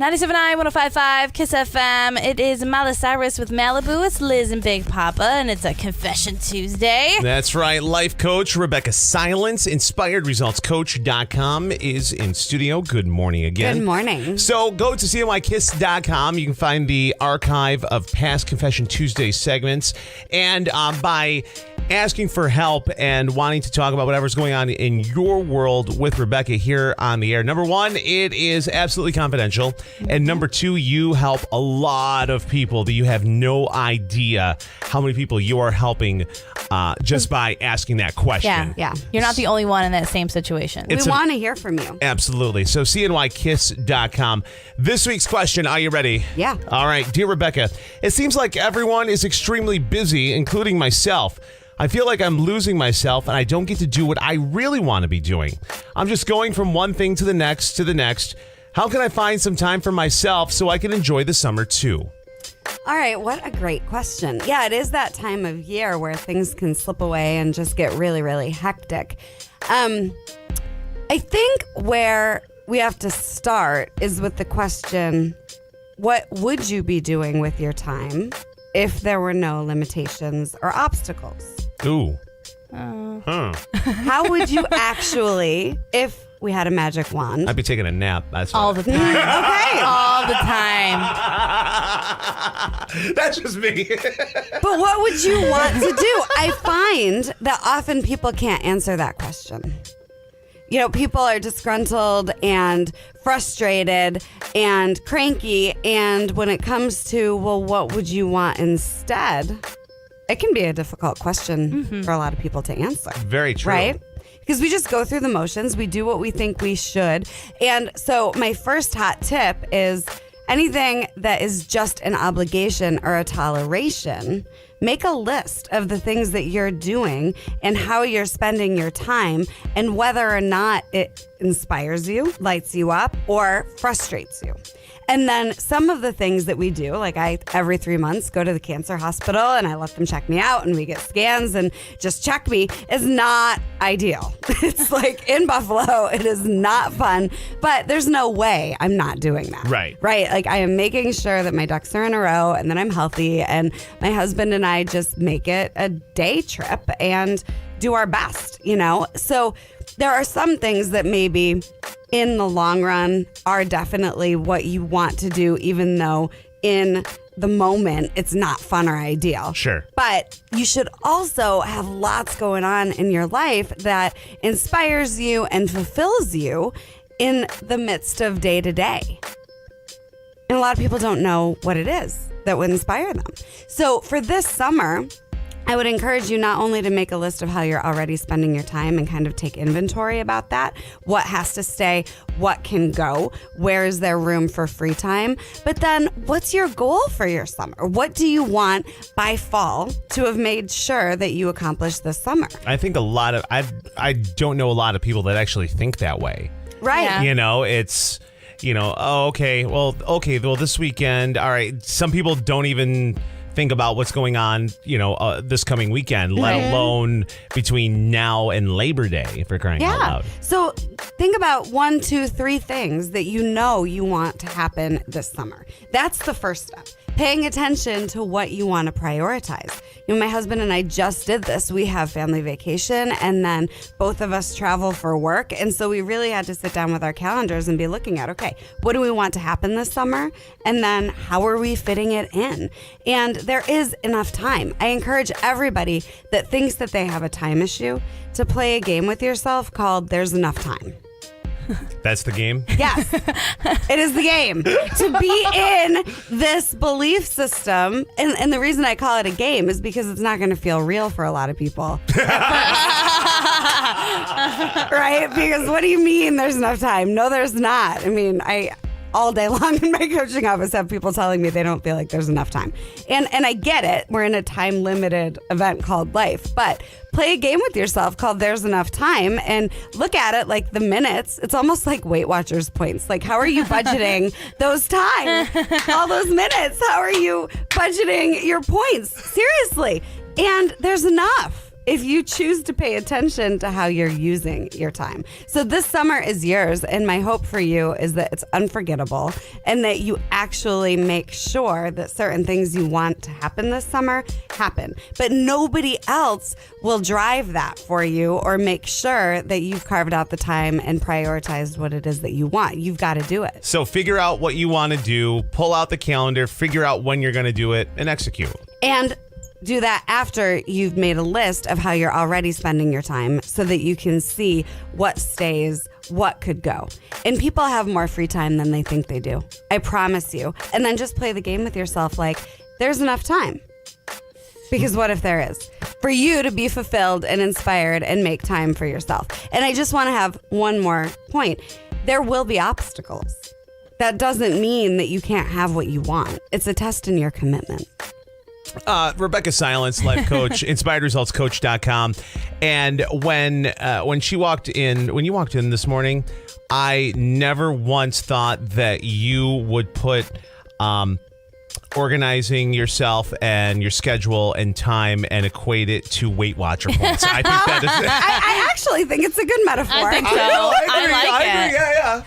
97.9, 105.5, Kiss FM. It is Miley Cyrus with Malibu. It's Liz and Big Papa, and it's a Confession Tuesday. That's right. Life coach Rebecca Silence, InspiredResultsCoach.com is in studio. Good morning again. Good morning. So go to CNYKiss.com. You can find the archive of past Confession Tuesday segments. And by asking for help and wanting to talk about whatever's going on in your world with Rebecca here on the air. Number one, it is absolutely confidential. And number two, you help a lot of people that you have no idea how many people you are helping just by asking that question. Yeah. You're not the only one in that same situation. We want to hear from you. Absolutely. So CNYKiss.com. This week's question, are you ready? Yeah. All right. Dear Rebecca, it seems like everyone is extremely busy, including myself. I feel like I'm losing myself and I don't get to do what I really want to be doing. I'm just going from one thing to the next to the next. How can I find some time for myself so I can enjoy the summer too? All right, what a great question. Yeah, it is that time of year where things can slip away and just get really, really hectic. I think where we have to start is with the question, what would you be doing with your time if there were no limitations or obstacles? Ooh. How would you actually, if we had a magic wand? I'd be taking a nap. That's All the time. Okay. All the time. That's just me. But what would you want to do? I find that often people can't answer that question. You know, people are disgruntled and frustrated and cranky. And when it comes to, well, what would you want instead? It can be a difficult question for a lot of people to answer. Very true. Right? Because we just go through the motions. We do what we think we should. And so my first hot tip is anything that is just an obligation or a toleration, make a list of the things that you're doing and how you're spending your time and whether or not it inspires you, lights you up, or frustrates you. And then some of the things that we do, like I every 3 months go to the cancer hospital and I let them check me out and we get scans and just check me, is not ideal. It's like in Buffalo, it is not fun, but there's no way I'm not doing that. Right. Right. Like I am making sure that my ducks are in a row and that I'm healthy, and my husband and I just make it a day trip and do our best, you know? So there are some things that maybe in the long run are definitely what you want to do, even though in the moment it's not fun or ideal. Sure. But you should also have lots going on in your life that inspires you and fulfills you in the midst of day to day. And a lot of people don't know what it is that would inspire them. So for this summer, I would encourage you not only to make a list of how you're already spending your time and kind of take inventory about that, what has to stay, what can go, where is there room for free time, but then what's your goal for your summer? What do you want by fall to have made sure that you accomplish this summer? I think I don't know a lot of people that actually think that way. Right. Yeah. You know, it's, okay, this weekend, all right, some people don't even think about what's going on, this coming weekend, let alone between now and Labor Day, for crying out loud. So think about 1, 2, 3 things that you know you want to happen this summer. That's the first step. Paying attention to what you want to prioritize. My husband and I just did this. We have family vacation and then both of us travel for work. And so we really had to sit down with our calendars and be looking at, okay, what do we want to happen this summer? And then how are we fitting it in? And there is enough time. I encourage everybody that thinks that they have a time issue to play a game with yourself called There's Enough Time. That's the game? Yes, it is the game. To be in this belief system, and the reason I call it a game is because it's not going to feel real for a lot of people. Right? Because what do you mean there's enough time? No, there's not. I mean, all day long in my coaching office have people telling me they don't feel like there's enough time. And I get it. We're in a time-limited event called life. But play a game with yourself called There's Enough Time and look at it like the minutes. It's almost like Weight Watchers points. Like, how are you budgeting those time? All those minutes. How are you budgeting your points? Seriously. And there's enough. if you choose to pay attention to how you're using your time. So this summer is yours, and my hope for you is that it's unforgettable and that you actually make sure that certain things you want to happen this summer happen. But nobody else will drive that for you or make sure that you've carved out the time and prioritized what it is that you want. You've got to do it. So figure out what you want to do, pull out the calendar, figure out when you're going to do it, and execute. And do that after you've made a list of how you're already spending your time so that you can see what stays, what could go. And people have more free time than they think they do. I promise you. And then just play the game with yourself like, there's enough time. Because what if there is? For you to be fulfilled and inspired and make time for yourself. And I just want to have one more point. There will be obstacles. That doesn't mean that you can't have what you want. It's a test in your commitment. Rebecca Silence, life coach, inspiredresultscoach.com. And when you walked in this morning, I never once thought that you would put organizing yourself and your schedule and time and equate it to Weight Watcher points. I think that is I actually think it's a good metaphor. I think so. I like it. agree. Yeah.